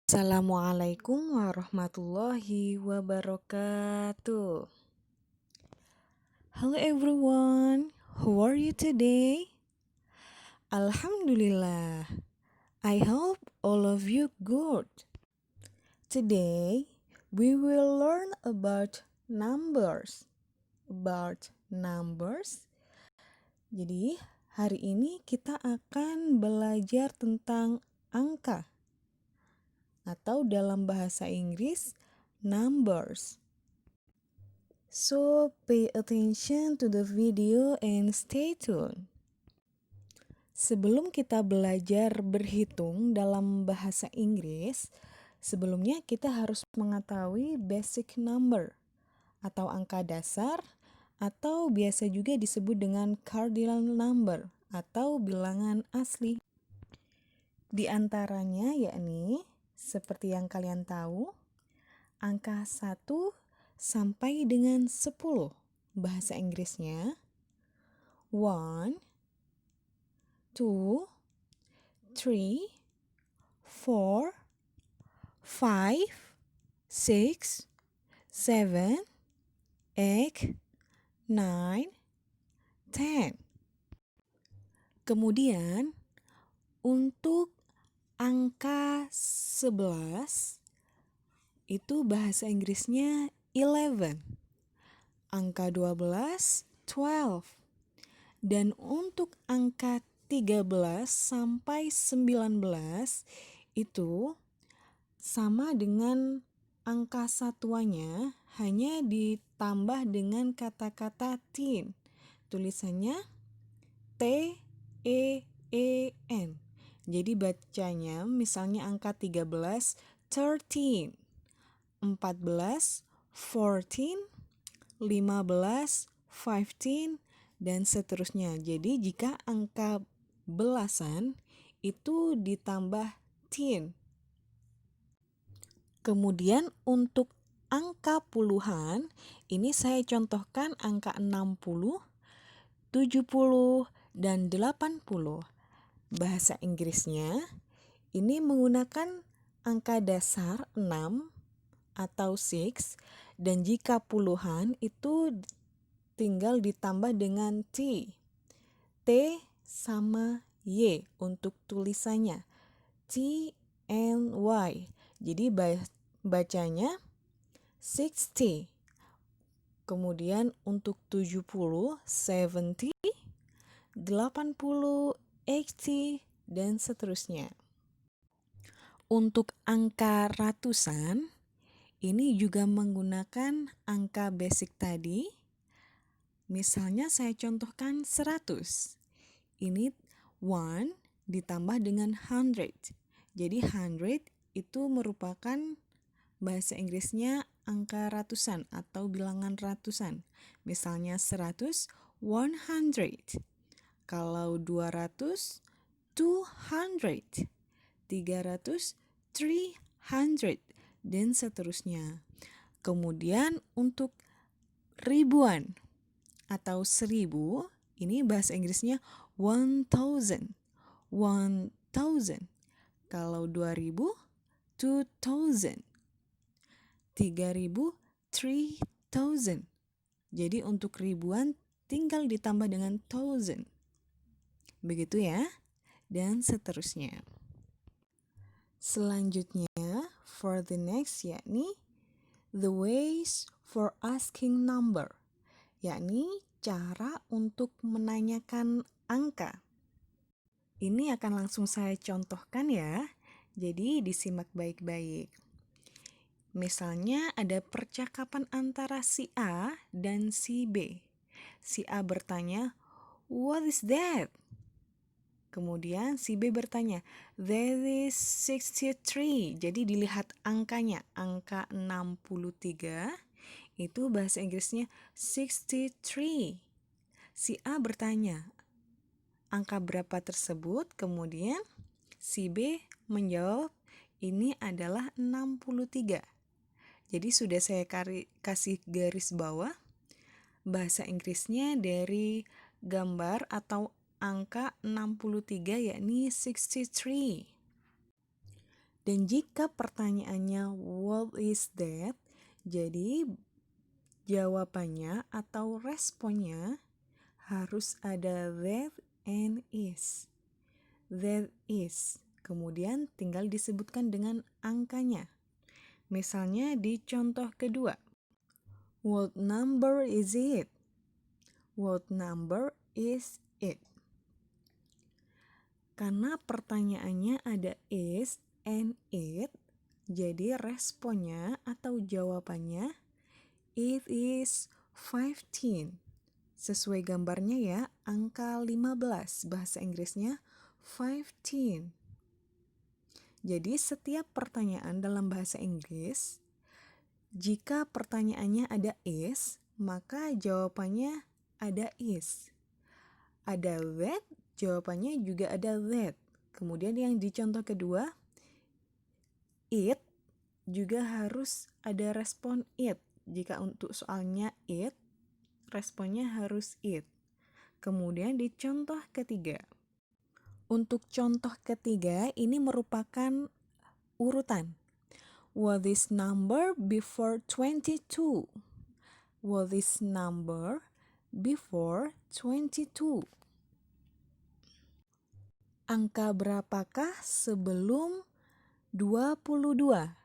Assalamualaikum warahmatullahi wabarakatuh. Hello everyone, how are you today? Alhamdulillah, I hope all of you good. Today, we will learn about numbers. Jadi, hari ini kita akan belajar tentang angka atau dalam bahasa Inggris, numbers. So, pay attention to the video and stay tuned. Sebelum kita belajar berhitung dalam bahasa Inggris, sebelumnya kita harus mengetahui basic number atau angka dasar atau biasa juga disebut dengan cardinal number atau bilangan asli. Di antaranya yakni seperti yang kalian tahu, angka 1 sampai dengan 10. Bahasa Inggrisnya 1, 2, 3, 4, 5, 6, 7, 8, 9, 10. Kemudian untuk angka 11 itu bahasa Inggrisnya 11. Angka 12, 12. Dan untuk angka 13 sampai 19 itu sama dengan angka satuannya, hanya ditambah dengan kata-kata teen. Tulisannya T-E-E-N. Jadi bacanya misalnya angka 13, 13, 14, 14, 15, 15, dan seterusnya. Jadi jika angka belasan itu ditambah teen. Kemudian untuk angka puluhan, ini saya contohkan angka 60, 70, dan 80. Bahasa Inggrisnya ini menggunakan angka dasar 6 atau 6, dan jika puluhan itu tinggal ditambah dengan T. T sama Y untuk tulisannya. T and Y. Jadi bacanya 60. Kemudian untuk 70, 70, 80, 80, dan seterusnya. Untuk angka ratusan, ini juga menggunakan angka basic tadi. Misalnya saya contohkan 100. Ini 1 ditambah dengan 100. Jadi 100 itu merupakan bahasa Inggrisnya angka ratusan atau bilangan ratusan. Misalnya 100, 100. Kalau 200, 200. 300, 300, dan seterusnya. Kemudian untuk ribuan atau 1000, ini bahasa Inggrisnya 1000. 1000. Kalau 2000, 2000. 3000, 3000. Jadi untuk ribuan tinggal ditambah dengan 1000. Begitu ya, dan seterusnya. Selanjutnya, for the next yakni the ways for asking number, yakni cara untuk menanyakan angka. Ini akan langsung saya contohkan ya, jadi disimak baik-baik. Misalnya ada percakapan antara si A dan si B. Si A bertanya, "What is that?" Kemudian si B bertanya, "That is 63." Jadi dilihat angkanya, angka 63 itu bahasa Inggrisnya 63. Si A bertanya angka berapa tersebut, kemudian si B menjawab ini adalah 63. Jadi sudah saya kasih garis bawah bahasa Inggrisnya dari gambar atau angka 63 yakni 63. Dan jika pertanyaannya what is that, jadi jawabannya atau responnya harus ada that and is. That is. Kemudian tinggal disebutkan dengan angkanya. Misalnya di contoh kedua. What number is it? What number is it? Karena pertanyaannya ada is and it, jadi responnya atau jawabannya it is 15. Sesuai gambarnya ya, angka 15, bahasa Inggrisnya 15. Jadi setiap pertanyaan dalam bahasa Inggris, jika pertanyaannya ada is, maka jawabannya ada is. Ada that, jawabannya juga ada that. Kemudian yang di contoh kedua, it, juga harus ada respon it. Jika untuk soalnya it, responnya harus it. Kemudian di contoh ketiga. Untuk contoh ketiga, ini merupakan urutan. What is number before 22? What is number before 22? Angka berapakah sebelum 22?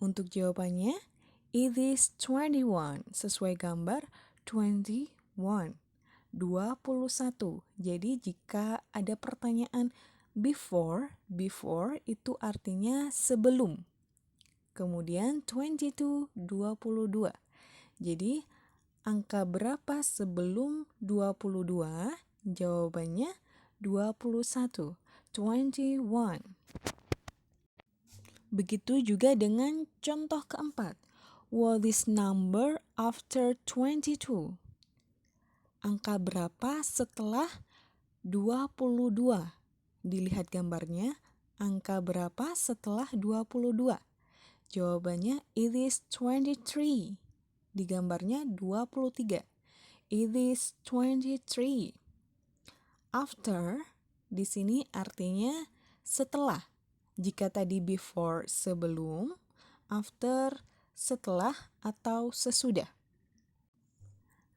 Untuk jawabannya, it is 21. Sesuai gambar 21. 21. Jadi jika ada pertanyaan before itu artinya sebelum. Kemudian 22, 22. Jadi angka berapa sebelum 22? Jawabannya 21. 21. Begitu juga dengan contoh keempat. What is number after 22? Angka berapa setelah 22? Dilihat gambarnya, angka berapa setelah 22? Jawabannya it is 23. Di gambarnya 23. It is 23. After di sini artinya setelah. Jika tadi before sebelum, after setelah atau sesudah.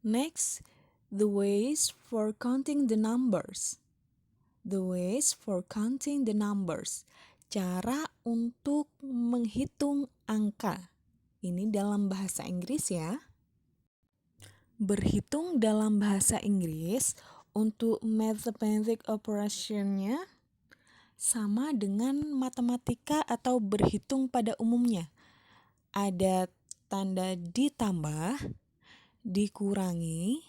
Next, the ways for counting the numbers. The ways for counting the numbers. Cara untuk menghitung angka. Ini dalam bahasa Inggris ya. Berhitung dalam bahasa Inggris untuk mathematic operation-nya sama dengan matematika atau berhitung pada umumnya. Ada tanda ditambah, dikurangi,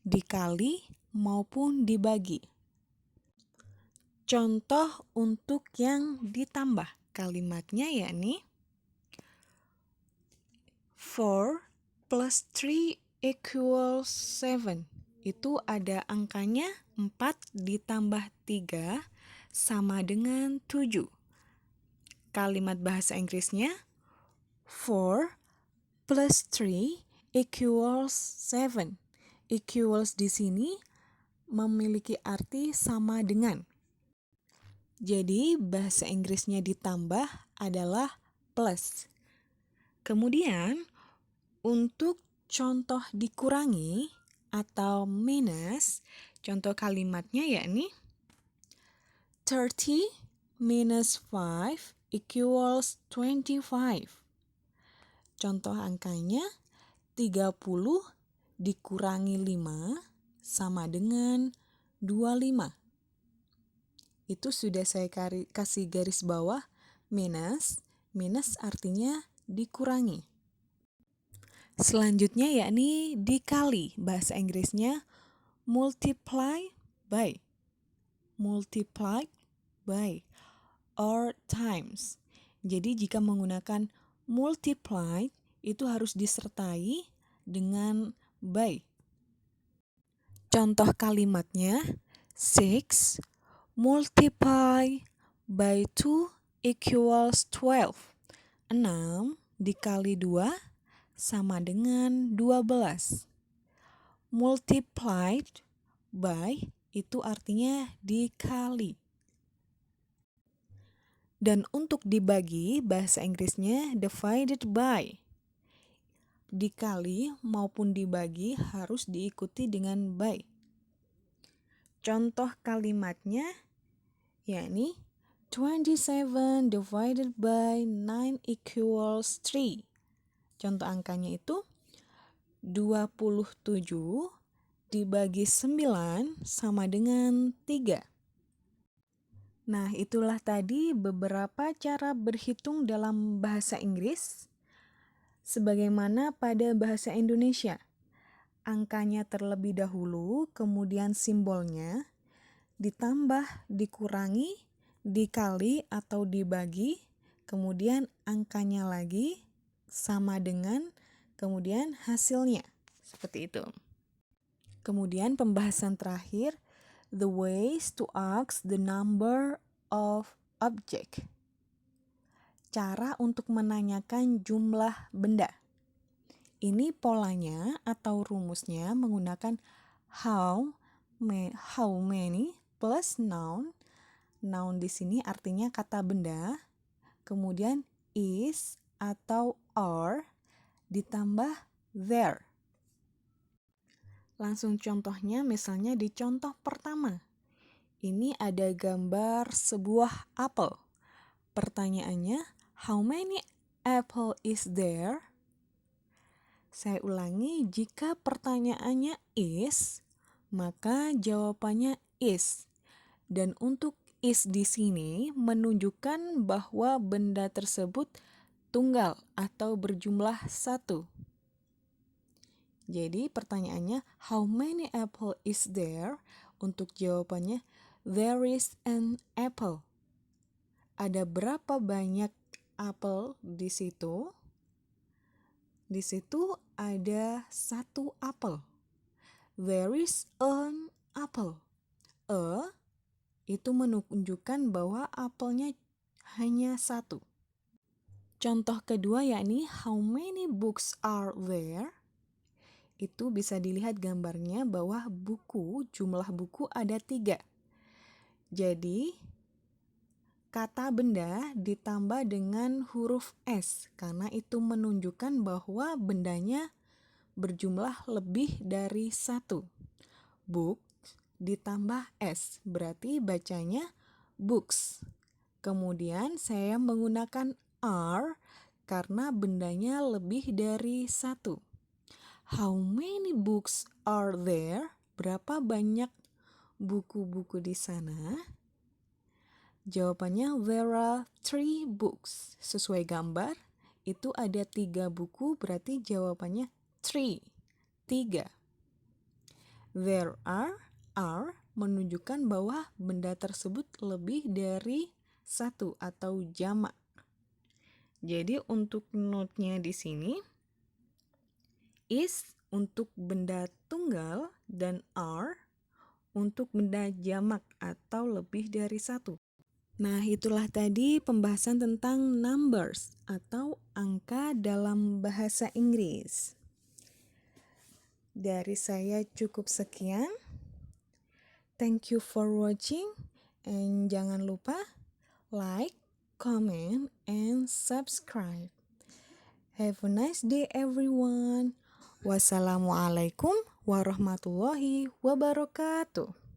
dikali, maupun dibagi. Contoh untuk yang ditambah kalimatnya yakni 4 plus 3 equals 7. Itu ada angkanya 4 ditambah 3 sama dengan 7. Kalimat bahasa Inggrisnya 4 plus 3 equals 7. Equals di sini memiliki arti sama dengan. Jadi bahasa Inggrisnya ditambah adalah plus. Kemudian untuk contoh dikurangi atau minus, contoh kalimatnya yakni 30 minus 5 equals 25. Contoh angkanya 30 dikurangi 5 sama dengan 25. Itu sudah saya kasih garis bawah minus. Minus artinya dikurangi. Selanjutnya yakni dikali. Bahasa Inggrisnya multiply by. Multiply by or times. Jadi jika menggunakan multiply itu harus disertai dengan by. Contoh kalimatnya 6 multiply by 2 equals 12. 6 dikali 2 sama dengan 12. Multiplied by itu artinya dikali. Dan untuk dibagi, bahasa Inggrisnya divided by. Dikali maupun dibagi harus diikuti dengan by. Contoh kalimatnya yakni 27 divided by 9 equals 3. Contoh angkanya itu 27 dibagi 9 sama dengan 3. Nah, itulah tadi beberapa cara berhitung dalam bahasa Inggris. Sebagaimana pada bahasa Indonesia, angkanya terlebih dahulu, kemudian simbolnya, ditambah, dikurangi, dikali atau dibagi, kemudian angkanya lagi, sama dengan, kemudian hasilnya. Seperti itu. Kemudian pembahasan terakhir, the ways to ask the number of object. Cara untuk menanyakan jumlah benda. Ini polanya atau rumusnya menggunakan how many plus noun. Noun di sini artinya kata benda. Kemudian is atau are ditambah there. Langsung contohnya misalnya di contoh pertama. Ini ada gambar sebuah apel. Pertanyaannya, how many apple is there? Saya ulangi, jika pertanyaannya is, maka jawabannya is. Dan untuk is di sini menunjukkan bahwa benda tersebut tunggal atau berjumlah satu. Jadi pertanyaannya, how many apple is there? Untuk jawabannya, there is an apple. Ada berapa banyak apel di situ? Di situ ada satu apel. There is an apple. A itu menunjukkan bahwa apelnya hanya satu. Contoh kedua yakni how many books are there? Itu bisa dilihat gambarnya bahwa jumlah buku ada 3. Jadi kata benda ditambah dengan huruf S karena itu menunjukkan bahwa bendanya berjumlah lebih dari 1. Book ditambah S berarti bacanya books. Kemudian saya menggunakan are karena bendanya lebih dari 1. How many books are there? Berapa banyak buku-buku di sana? Jawabannya there are 3 books. Sesuai gambar, itu ada 3 buku, berarti jawabannya 3. There are menunjukkan bahwa benda tersebut lebih dari 1 atau jamak. Jadi untuk note-nya di sini, is untuk benda tunggal dan are untuk benda jamak atau lebih dari 1. Nah, itulah tadi pembahasan tentang numbers atau angka dalam bahasa Inggris. Dari saya cukup sekian. Thank you for watching and jangan lupa like, comment, and subscribe. Have a nice day everyone. Wassalamualaikum warahmatullahi wabarakatuh.